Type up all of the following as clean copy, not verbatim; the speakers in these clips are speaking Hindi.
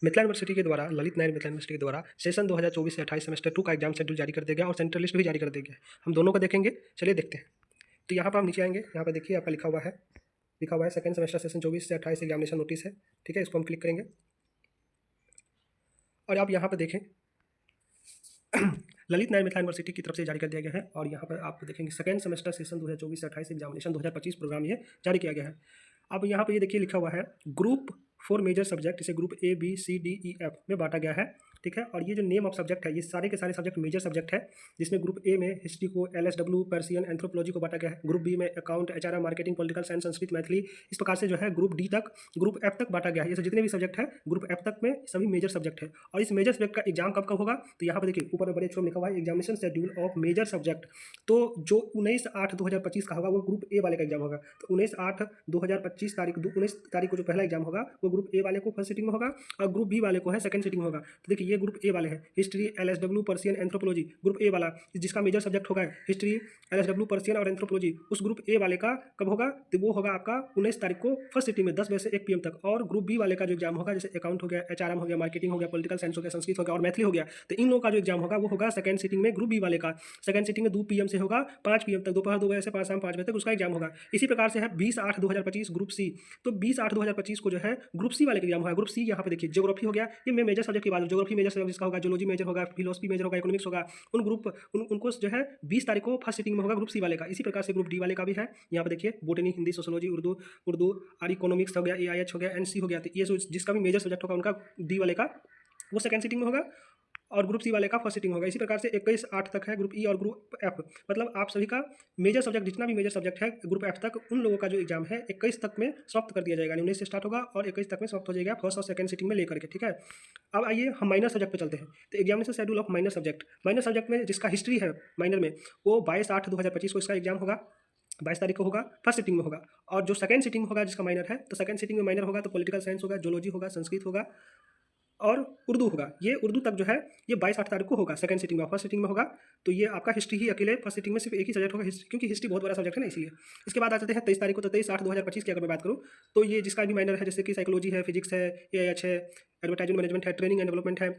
मिथिला यूनिवर्सिटी के द्वारा ललित नारायण मिथिला यूनिवर्सिटी के द्वारा सेशन 2024 से 28 सेमेस्टर 2 का एग्जाम शेड्यूल जारी कर दिया गया और सेंट्रल लिस्ट भी जारी कर दिया गया। हम दोनों को देखेंगे, चलिए देखते हैं। तो यहाँ पर हम नीचे आएंगे, यहाँ पर देखिए आपका लिखा हुआ है सेकंड सेमेस्टर सेशन 24 से 28 एग्जामिनेशन नोटिस है। ठीक है, इसको हम क्लिक करेंगे और आप यहाँ पर देखें ललित नारायण मिथिला यूनिवर्सिटी की तरफ से जारी कर दिया गया है। और यहाँ पर आप देखेंगे सेकंड सेमेस्टर सेशन 2024 से 28 एग्जामिनेशन 2025 प्रोग्राम ये जारी किया गया है। अब यहाँ पे ये देखिए लिखा हुआ है ग्रुप 4 मेजर सब्जेक्ट, इसे group A B C D E F में बांटा गया है। ठीक है, और ये जो नेम ऑफ सब्जेक्ट है ये सारे के सारे सब्जेक्ट मेजर सब्जेक्ट है, जिसमें ग्रुप ए में हिस्ट्री को LSW पर्सियन एंथ्रोपोलॉजी को बांटा गया है, ग्रुप बी में account HRM marketing political science Sanskrit Maithili, इस प्रकार से जो है ग्रुप डी तक ग्रुप एफ तक बांटा गया है। ये जितने भी सब्जेक्ट है ग्रुप एफ तक में सभी मेजर सब्जेक्ट है। और इस मेजर सब्जेक्ट का एग्जाम कब कब होगा, तो यहाँ पर देखिए ऊपर में बड़े अक्षरों में लिखा हुआ है examination schedule of major subject. तो जो 19/8/2025 का होगा वो ग्रुप ए वाले का एग्जाम होगा। तो 19/8/2025 19 तारीख को जो पहला एग्जाम होगा वो ग्रुप ए वाले को फर्स्ट सिटिंग में होगा और ग्रुप बी वाले को है सेकंड सिटिंग में होगा। तो देखिए ये ग्रुप ए वाले हैं, history LSW Persian anthropology, group A वाला जिसका मेजर सब्जेक्ट होगा हिस्ट्री LSW पर्सियन और एंथ्रोपोलॉजी, उस ग्रुप ए वाले का कब होगा, तो वो होगा आपका 19 तारीख को फर्स्ट सिटिंग में 10 बजे से 1 PM तक। और ग्रुप बी वाले का जो एग्जाम होगा, जैसे अकाउंट हो गया, HRM हो गया, मार्केटिंग हो गया, पॉलिटिकल साइंस हो गया, संस्कृत हो गया और मैथिली हो गया, तो इन लोगों का जो एग्जाम होगा वो होगा सेकंड सिटिंग में ग्रुप बी वाले का। सेकंड सिटिंग में 2 PM से होगा 5 PM तक, दोपहर 2 बजे से शाम 5 बजे तक उसका एग्जाम होगा। इसी प्रकार से है 20/8/2025 ग्रुप सी। तो 20/8/2025 को जो है ग्रुप सी वाले का एग्जाम होगा। ग्रुप सी यहाँ पे देखिए ज्योग्राफी हो गया, ये मेजर सब्जेक्ट की बात है, ज्योग्राफी मेजर सब्जेक्ट जिसका होगा, जियोलॉजी मेजर होगा, फिलोसफी मेजर होगा, इकोनॉमिक्स होगा, उनको जो है 20 तारीख को फर्स्ट सिटिंग में होगा ग्रुप सी वाले का। इसी प्रकार से ग्रुप डी वाले का भी है, यहाँ पे देखिए बोटनी, हिंदी, सोशोलॉजी, उर्दू और इकोनॉमिक्स हो गया, AIH हो गया, NC हो गया। तो ये जिसका भी मेजर सब्जेक्ट होगा उनका डी वाले का वो सेकंड सिटिंग में होगा और ग्रुप सी वाले का फर्स्ट सिटिंग होगा। इसी प्रकार से 21/8 तक है ग्रुप ई और ग्रुप एफ, मतलब आप सभी का मेजर सब्जेक्ट जितना भी मेजर सब्जेक्ट है ग्रुप एफ तक, उन लोगों का जो एग्जाम है 21 तक में समाप्त कर दिया जाएगा। 19 से स्टार्ट होगा और 21 तक में समाप्त हो जाएगा फर्स्ट और सेकंड सिटिंग में लेकर के। ठीक है, अब आइए हम माइनर सब्जेक्ट पे चलते हैं। तो examination schedule of minor subject में जिसका हिस्ट्री है माइनर में, वो 22/8/2025 को इसका एग्जाम होगा, 22 तारीख को होगा, फर्स्ट सिटिंग में होगा। और जो सेकंड सिटिंग होगा जिसका माइनर है, तो सेकंड सिटिंग में माइनर होगा तो पॉलिटिकल साइंस होगा, जियोलॉजी होगा, संस्कृत होगा और उर्दू होगा। ये उर्दू तक जो है ये 22/8 तारीख को होगा सेकंड सिटिंग में। फर्स्ट सिटिंग में होगा तो ये आपका हिस्ट्री ही अकेले फर्स्ट सिटिंग में सिर्फ एक ही सब्जेक्ट होगा हिस्ट्री, क्योंकि हिस्ट्री बहुत बड़ा सब्जेक्ट है ना, इसलिए। इसके बाद आ जाते हैं 23 तारीख को। तो 23/8/2025 की अगर मैं बात करूँ तो ये जिसका भी माइनर है, जैसे कि साइकोलॉजी है, फिजिक्स है, AIH है, एडवर्टाइजिंग मैनेजमेंट है, ट्रेनिंग एंड डेवलपमेंट है,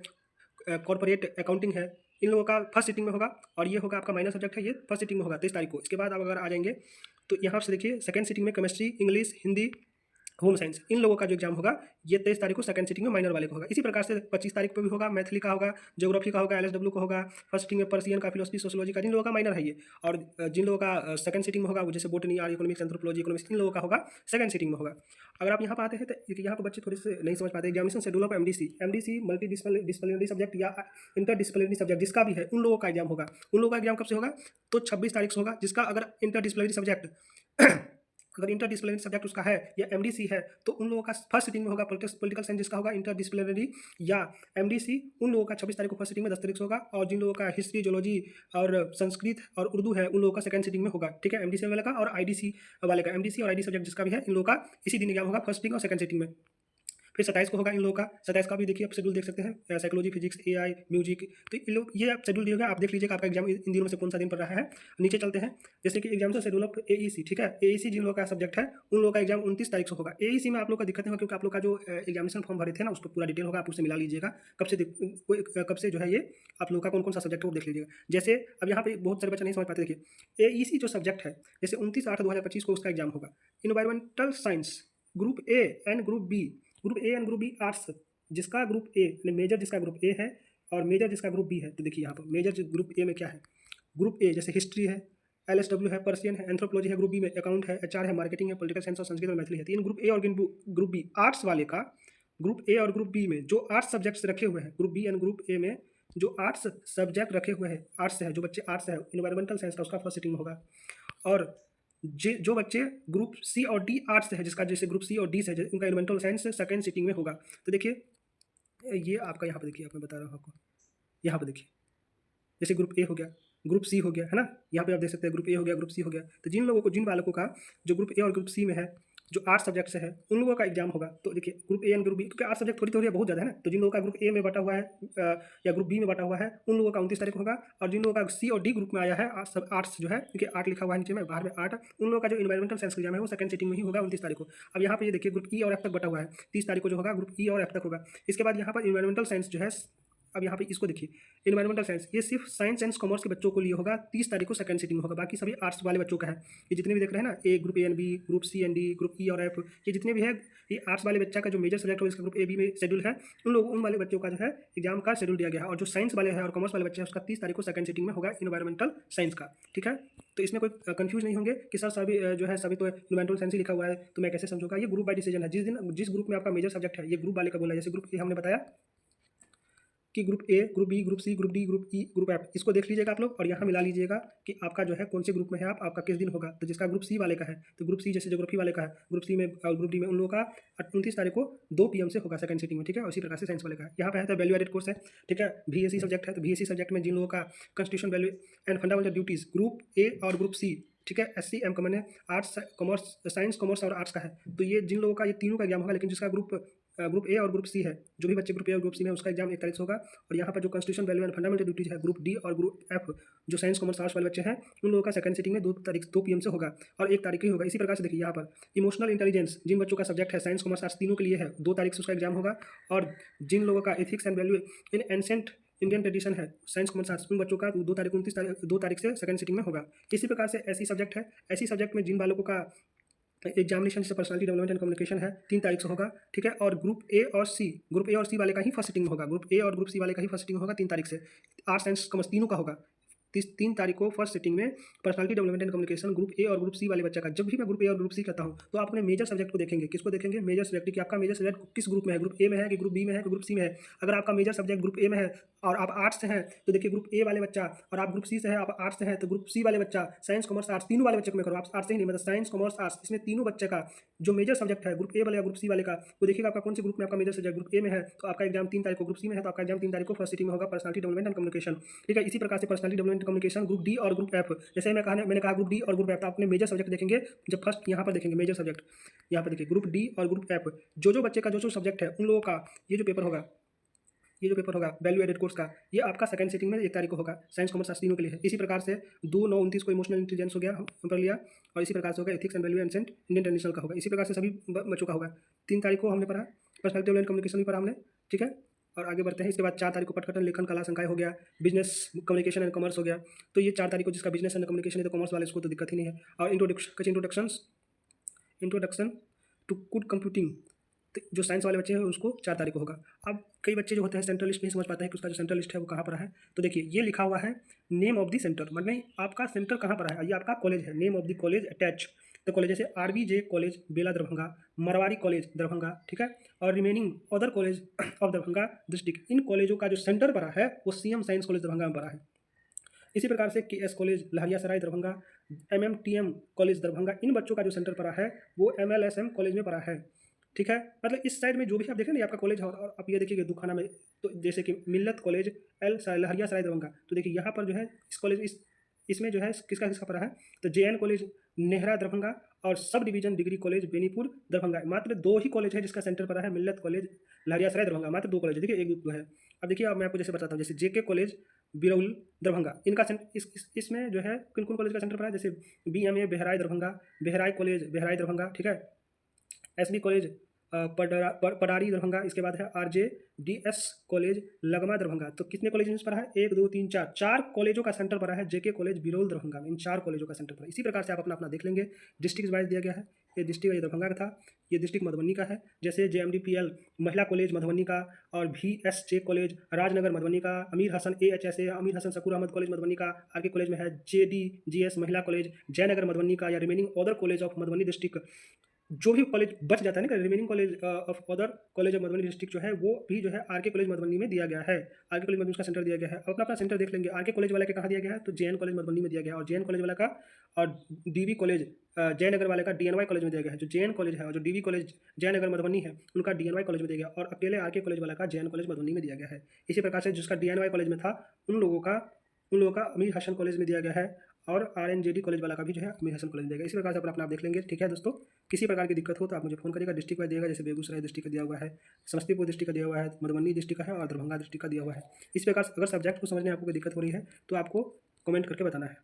कॉर्पोरेट अकाउंटिंग है, इन लोगों का फर्स्ट सिटिंग में होगा। और ये होगा आपका माइनर सब्जेक्ट है, ये फर्स्ट सिटिंग में होगा 23 तारीख को। इसके बाद आप अगर आ जाएंगे तो यहाँ से देखिए सेकंड सिटिंग में chemistry, English, Hindi, home science, इन लोगों का जो एग्जाम होगा ये 23 तारीख को सेकंड सिटिंग में माइनर वाले को होगा। इसी प्रकार से 25 तारीख को भी होगा, मैथिली का होगा, ज्योग्राफी का होगा, LSW का होगा, फर्स्ट सिटिंग में पर्सियन का, फिलोसफी, सोशोलॉजी का, जिन लोगों का माइनर है ये। और जिन लोगों का सेकंड सिटिंग में होगा वो जैसे बोटनी और इकोनॉमिक्स, एंथ्रोपोलॉजी, इकोनॉमिक्स, इन लोगों का होगा सेकंड सिटिंग में होगा। अगर आप यहाँ पर आते हैं तो यहाँ पर बच्चे थोड़े से नहीं समझ पाते। Examination schedule of MDC multi disciplinary subject या इंटर डिसिप्लिनरी सब्जेक्ट जिसका भी है, उन लोगों का एग्जाम होगा। उन लोगों का एग्जाम कब से होगा, तो 26 तारीख से होगा, जिसका अगर इंटर डिसिप्लिनरी सब्जेक्ट अगर इंटर डिसिप्लिनरी सब्जेक्ट उसका है या MDC है, तो उन लोगों का फर्स्ट सिटिंग में होगा पॉलिटिकल साइंस जिसका होगा इंटर डिसिप्लिनरी या MDC, उन लोगों का 26 तारीख को फर्स्ट सिटिंग में 10 तारीख से होगा। और जिन लोगों का हिस्ट्री, जियोलॉजी और संस्कृत और उर्दू है, उन लोगों का सेकंड सिटिंग में होगा। ठीक है, MDC वाले का और IDC वाले का, MDC और ID सब्जेक्ट जिसका भी है, इन लोगों का इसी दिन एग्जाम होगा, फर्स्ट सिटिंग और सेकंड सिटिंग में। फिर 27 को होगा इन लोगों का, 27 का भी देखिए आप शेड्यूल देख सकते हैं, साइकोलॉजी, फिजिक्स, AI, म्यूजिक, तो इन लोग ये आप शेड्यूल दिया, आप देख लीजिएगा आपका एग्जाम इन दिनों में से कौन सा दिन पड़ रहा है। नीचे चलते हैं, जैसे कि एग्जाम शेड्यूल ऑफ AEC। ठीक है, AEC जिन लोगों का सब्जेक्ट है उन लोगों का एग्जाम 29 तारीख से होगा। AEC में आप लोग का दिक्कत होगा क्योंकि आप लोग का जो एग्जामिनेशन फॉर्म भरे थे ना, उस पर पूरा डिटेल होगा, आप उससे मिला लीजिएगा कब से जो है ये आप लोग का कौन कौन सा सब्जेक्ट है वो देख लीजिएगा। जैसे अब यहाँ पे बहुत सारे बच्चे नहीं समझ पाते, देखिए AEC जो सब्जेक्ट है, जैसे 29/8/2025 को उसका एग्जाम होगा। Environmental science group A and group B arts, जिसका ग्रुप ए मेजर जिसका ग्रुप ए है और मेजर जिसका ग्रुप बी है। तो देखिए यहाँ पर मेजर ग्रुप ए में क्या है, ग्रुप ए जैसे हिस्ट्री है, LSW है, पर्सियन है, एंथ्रोपोलॉजी है, ग्रुप बी में अकाउंट है, HR है, मार्केटिंग है, पॉलिटिकल साइंस और संस्कृत और मैथिली है। तीन ग्रुप ए और ग्रुप बी आर्ट्स वाले का, ग्रुप ए और ग्रुप बी में जो आर्ट्स सब्जेक्ट्स रखे हुए हैं, group B and group A में जो आर्ट्स सब्जेक्ट रखे हुए हैं, आर्ट्स से है, जो बच्चे आर्ट्स है, इन्वायरमेंटल साइंस का उसका फर्स्ट सिटिंग में होगा। और जो बच्चे ग्रुप सी और डी आर्ट्स से है, जिसका जैसे ग्रुप सी और डी से है, उनका इन्वायरमेंटल साइंस सेकंड सिटिंग में होगा। तो देखिए ये आपका यहाँ पे देखिए, आप मैं बता रहा हूँ आपको, यहाँ पे देखिए जैसे ग्रुप ए हो गया, ग्रुप सी हो गया, है ना, यहाँ पे आप देख सकते हैं ग्रुप ए हो गया, ग्रुप सी हो गया। तो जिन लोगों को, जिन बालकों का जो ग्रुप ए और ग्रुप सी में है, जो 8 सब्जेक्ट से है उन लोगों का एग्जाम होगा। तो देखिए group A and group B, क्योंकि 8 सब्जेक्ट थोड़ी बहुत ज़्यादा है ना, तो जिन लोगों का ग्रुप ए में बटा हुआ है या ग्रुप बी में बटा हुआ है उन लोगों का 29 तारीख को होगा। और जिन लोगों का सी और डी ग्रुप में आया है आर्ट्स जो है, क्योंकि 8 लिखा हुआ है नीचे में, बाहर में 8, उन लोगों का जो इन्वायरमेंटल साइंस का एग्जाम है वो सेकंड सिटिंग में ही होगा 29 तारीख को। अब यहाँ पे ये देखिए ग्रुप ई और एफ तक बटा हुआ है, 30 तारीख को जो होगा ग्रुप ई और एफ तक होगा। इसके बाद यहाँ पर इन्वायरमेंटल साइंस जो है, अब यहाँ पे इसको देखिए इन्वायरमेंटल साइंस, ये सिर्फ साइंस एंड कॉमर्स के बच्चों को लिए होगा, 30 तारीख को सेकंड सिटिंग में होगा। बाकी सभी आर्ट्स वाले बच्चों का है, ये जितने भी देख रहे हैं ना, A group A and B, group C and D, group E और एफ, ये जितने भी है ये आर्ट्स वाले बच्चा का जो मेजर सब्जेक्ट हो इसका ग्रुप ए बी में शेड्यूल है, उन वाले बच्चों का जो है एग्जाम का शेड्यूल दिया गया है। और जो साइंस वाले हैं और कॉमर्स वाले बच्चे हैं उसका 30 तारीख को सेकंड सिटिंग में होगा इन्वायरमेंटल साइंस का। ठीक है, तो इसमें कोई कंफ्यूज नहीं होंगे कि सर सभी जो है सभी तो इन्वायरमेंटल साइंस ही लिखा हुआ है तो मैं कैसे समझूंगा। ये ग्रुप बाय डिसीजन है, जिस ग्रुप में आपका मेजर सब्जेक्ट है ये ग्रुप वाले का बोला। जैसे ग्रुप ए हमने बताया कि group A, group B, group C, group D, group E, group F, इसको देख लीजिएगा आप लोग और यहाँ मिला लीजिएगा कि आपका जो है कौन से ग्रुप में है, आपका किस दिन होगा। तो जिसका ग्रुप सी वाले का है तो ग्रुप सी जैसे ज्योग्राफी वाले का है, ग्रुप सी में और ग्रुप डी में उन लोगों का 29 तारीख को 2 PM से होगा सेकंड सिटिंग में। ठीक है, उसी प्रकार से साइंस वाले का है। यहाँ पे है तो वैल्यू एडेड कोर्स है। ठीक है, VSC सब्जेक्ट है तो VSC सब्जेक्ट में जिन लोगों का constitution value and fundamental duties group A और ग्रुप सी, ठीक है, SC M मैंने आर्ट्स कॉमर्स, साइंस कॉमर्स और आर्ट्स का है, तो ये जिन लोगों का ये तीनों का एग्जाम होगा। लेकिन जिसका ग्रुप ए और ग्रुप सी है, जो भी बच्चे ग्रुप ए और ग्रुप सी में उसका एग्जाम 1 तारीख से होगा। और यहाँ पर जो constitution value and fundamental duties है ग्रुप डी और ग्रुप एफ, जो साइंस कॉमर्स आर्ट्स वाले बच्चे हैं उन लोगों का सेकंड सिटिंग में 2 PM से होगा और 1 तारीख ही होगा। इसी प्रकार से देखिए यहाँ पर इमोशनल इंटेलिजेंस जिन बच्चों का सब्जेक्ट है साइंस कॉमर्स आर्ट्स तीनों के लिए है, 2 तारीख से उसका एग्जाम होगा। और जिन लोगों का ethics and value in ancient Indian tradition है साइंस कॉमर्स आर्ट्स, उन बच्चों का 2 तारीख से सेकंड सिटिंग में होगा। इसी प्रकार से ऐसी सब्जेक्ट है, ऐसी सब्जेक्ट में जिन बालकों का एग्जामिनेशन से पर्सनालिटी डेवलपमेंट एंड कम्युनिकेशन है 3 तारीख से होगा। ठीक है, और ग्रुप ए और सी वाले का ही फर्स्ट सिटिंग में होगा, ग्रुप ए और ग्रुप सी वाले का ही फर्स्ट सिटिंग होगा 3 तारीख से। आर्ट्स साइंस कॉमर्स तीनों का होगा 3 तारीख को फर्स्ट सिटिंग में personality development and communication group A और ग्रुप सी वाले बच्चा का। जब भी मैं ग्रुप ए और ग्रुप सी कहता हूँ तो आप अपने मेजर सब्जेक्ट को देखेंगे, किसको देखेंगे, मेजर सब्जेक्ट कि आपका मेजर सब्जेक्ट किस ग्रुप में है, ग्रुप ए में है कि ग्रुप बी में है कि ग्रुप सी में है। अगर आपका मेजर सब्जेक्ट ग्रुप ए में है और आप आर्ट्स से हैं तो देखिए ग्रुप ए वाले बच्चा, और आप ग्रुप सी से है आप आर्ट्स से हैं तो ग्रुप सी वाले बच्चा साइंस कॉमर्स आर्ट्स तीनों वाले बच्चे को मैं करो, आप आर्ट्स से ही नहीं, मतलब साइंस कॉमर्स आर्ट्स, इसमें तीनों बच्चे का जो मेजर सब्जेक्ट है ग्रुप ए वाले या ग्रुप सी वाले का, वो देखिएगा आपका कौन से ग्रुप में आपका मेजर सब्जेक्ट ग्रुप ए में है तो आपका एग्जाम 3 तारीख को, ग्रुप सी में है तो आपका एग्जाम 3 तारीख को फर्स्ट सिटिंग में होगा पर्सनालिटी डेवलपमेंट एंड कम्युनिकेशन। ठीक है, इसी प्रकार से personality development communication group D और ग्रुप एफ, जैसे मैंने कहा ग्रुप डी और ग्रुप एफ, तो अपने मेजर सब्जेक्ट देखेंगे जब फर्स्ट यहाँ पर देखेंगे मेजर सब्जेक्ट, यहाँ पर देखिए ग्रुप डी और ग्रुप एफ, जो बच्चे का जो सब्जेक्ट है उन लोगों का ये जो पेपर होगा वैल्यू एडेड कोर्स का, ये आपका सेकंड सिटिंग में 1 तारीख को होगा साइंस कॉमर्स आर्ट्स तीनों के लिए है। इसी प्रकार से 2/9/29 को इमोशनल इंटेलिजेंस हो गया हम पढ़ लिया, और इसी प्रकार से होगा ethics and value ancient Indian traditional का होगा। इसी प्रकार से सभी बच्चों का होगा। 3 तारीख को हमने पढ़ा पर्सनालिटी डेवलपमेंट कम्युनिकेशन भी पढ़ा हमने। ठीक है, और आगे बढ़ते हैं। इसके बाद 4 तारीख को पठकथन लेखन कला संकाय हो गया, बिजनेस कम्युनिकेशन एंड कॉमर्स हो गया। तो ये 4 तारीख को जिसका बिजनेस एंड कम्युनिकेशन है तो कॉमर्स वाले इसको तो दिक्कत ही नहीं है। और इंट्रोडक्शन टू गुड कंप्यूटिंग, तो जो साइंस वाले बच्चे हैं उसको 4 तारीख को होगा। अब कई बच्चे जो होते हैं सेंट्रल लिस्ट नहीं समझ पाते हैं कि उसका जो सेंट्रल लिस्ट है वो कहाँ पर है। तो देखिए ये लिखा हुआ है नेम ऑफ द सेंटर, मतलब आपका सेंटर कहाँ पर है, ये आपका कॉलेज है, name of the college attach. तो कॉलेज जैसे RBJ college Bela Darbhanga, Marwari college Darbhanga, ठीक है, और remaining other college of Darbhanga district, इन कॉलेजों का जो सेंटर पड़ा है वो CM साइंस कॉलेज दरभंगा में पड़ा है। इसी प्रकार से KS college Laheriasarai Darbhanga, MMTM college Darbhanga, इन बच्चों का जो सेंटर पड़ा है वो MLSM कॉलेज में पड़ा है। ठीक है, मतलब इस साइड में जो भी आप देखें ना आपका कॉलेज है, और आप ये देखिएगा दुखाना में तो जैसे कि मिल्लत कॉलेज लहरियासराय दरभंगा, तो देखिए यहाँ पर जो है इस कॉलेज इसमें जो है किसका पड़ा है तो JN कॉलेज नेहरा दरभंगा और sub division degree college Benipur Darbhanga. मात्र 2 ही कॉलेज है जिसका सेंटर पड़ा है मिल्लत कॉलेज लहरियासराय दरभंगा, मात्र 2 कॉलेज है। देखिए 1-2 है। अब देखिए अब मैं आपको जैसे बताता हूँ, जैसे JK कॉलेज बिरौल दरभंगा, इनका इसमें जो है किन कौन कॉलेज का सेंटर पड़ा है, जैसे BMA बहराई दरभंगा, बहराई कॉलेज बहराई दरभंगा, ठीक है, SB कॉलेज पडारी दरभंगा, इसके बाद है RJDS कॉलेज लगमा दरभंगा। तो कितने कॉलेज पर है 1 2 3 4 कॉलेजों का सेंटर पड़ा है JK कॉलेज बिरौल दरभंगा में, इन 4 कॉलेजों का सेंटर पड़ा है। इसी प्रकार से आप अपना देख लेंगे। डिस्ट्रिक्ट वाइज दिया गया है, ये डिस्ट्रिक्ट ये दरभंगा का था, ये डिस्ट्रिक्ट मधुबनी का है। जैसे JMDPL महिला कॉलेज मधुबनी का, और VSJ कॉलेज राजनगर मधुबनी का, अमीर हसन AHSA अमीर हसन शकूर अहमद कॉलेज मधुबनी का, RK कॉलेज में है JDGS महिला कॉलेज जयनगर मधुबनी का, या remaining other college of Madhubani district, जो भी कॉलेज बच जाता है ना remaining college of other college of Madhubani district जो है वो भी जो है RK कॉलेज मधुबनी में दिया गया है। RK कॉलेज मधुबनी का सेंटर दिया गया है। अपना सेंटर देख लेंगे। RK कॉलेज वाले के कहाँ दिया गया है तो JN कॉलेज मधुबनी में दिया गया है, और JN कॉलेज वाला का और DV कॉलेज जयनगर वाले का DNY कॉलेज में दिया गया है। जो JN कॉलेज है और जो DV कॉलेज जयनगर मधुबनी है उनका DNY कॉलेज में दिया गया, और अकेले RK कॉलेज वाला का JN कॉलेज मधुबनी में दिया गया है। इसी प्रकार से जिसका DNY कॉलेज में था उन लोगों का अमीर हसन कॉलेज में दिया गया है, और RNJD कॉलेज वाला का भी जो है मीर हसन कॉलेज देगा। इसी प्रकार से अपना आप देख लेंगे। ठीक है दोस्तों, किसी प्रकार की दिक्कत हो तो आप मुझे फोन करिएगा। डिस्ट्रिक्ट वाइज दिएगा, जैसे बेगूसराय डिस्ट्रिक्ट का दिया हुआ है, समस्तीपुर डिस्ट्रिक्ट का दिया हुआ है, मधुबनी डिस्ट्रिक्ट का है और दरभंगा डिस्ट्रिक्ट का दिया हुआ है। इस प्रकार से अगर सब्जेक्ट को समझने में आपको कोई दिक्कत हो रही है तो आपको कमेंट करके बताना है।